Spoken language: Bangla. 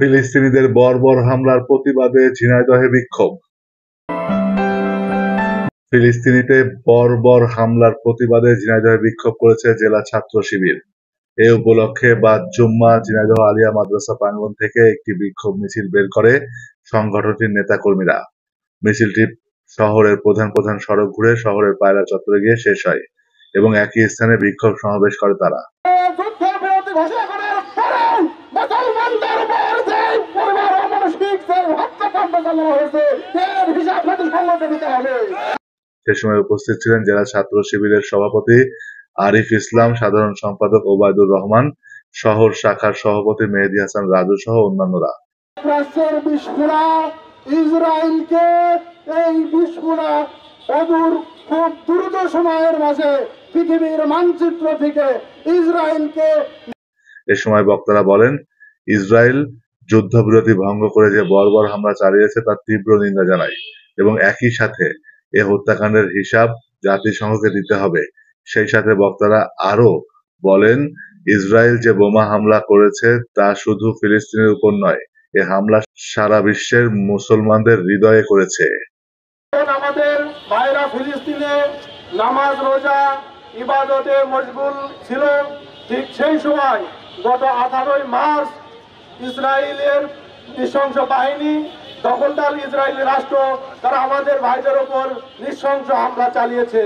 ফিলিস্তিনিদের বর্বর হামলার প্রতিবাদে ঝিনাইদহে বিক্ষোভ। ফিলিস্তিনিতে বর্বর হামলার প্রতিবাদে ঝিনাইদহে বিক্ষোভ করেছে জেলা ছাত্র শিবির। এ উপলক্ষে বাদ জুম্মা ঝিনাইদহ আলিয়া মাদ্রাসা প্রাঙ্গণ থেকে একটি বিক্ষোভ মিছিল বের করে সংগঠনটির নেতাকর্মীরা। মিছিলটি শহরের প্রধান প্রধান সড়ক ঘুরে শহরের পায়রা চত্বরে গিয়ে শেষ হয় এবং একই স্থানে বিক্ষোভ সমাবেশ করে তারা। সে সময় উপস্থিত ছিলেন জেলা ছাত্র শিবিরের সভাপতি আরিফ ইসলাম, সাধারণ সম্পাদক ওবায়দুর রহমান, শহর শাখার সভাপতি মেহেদী হাসান রাজু সহ অন্যান্যরা। ইসরায়েলকে এই বিস্ফোরণ অদূর খুব দ্রুত সময়ের মাঝে পৃথিবীর মানচিত্র থেকে ইসরায়েলকে। এ সময় বক্তারা বলেন, ইসরায়েল যুদ্ধবিরতি ভঙ্গ করে যে বর্বর হামলা চালিয়েছে তার তীব্র নিন্দা জানায় এবং একই সাথে এ হত্যাকাণ্ডের হিসাব জাতিসংঘকে দিতে হবে। সেই সাথে বক্তারা আরও বলেন, ইসরায়েল যে বোমা হামলা করেছে তা শুধু ফিলিস্তিনের উপর নয়, এ হামলা সারা বিশ্বের মুসলমানদের হৃদয়ে করেছে। আমাদের ভাইরা ফিলিস্তিনে নামাজ রোজা ইবাদতে মশগুল ছিল, ঠিক সেই সময় গত 18 মার্চ ইসরায়েলের নৃশংস বাহিনী, দখলদার ইসরায়েলি রাষ্ট্র, তারা আমাদের ভাইদের উপর নৃশংস হামলা চালিয়েছে।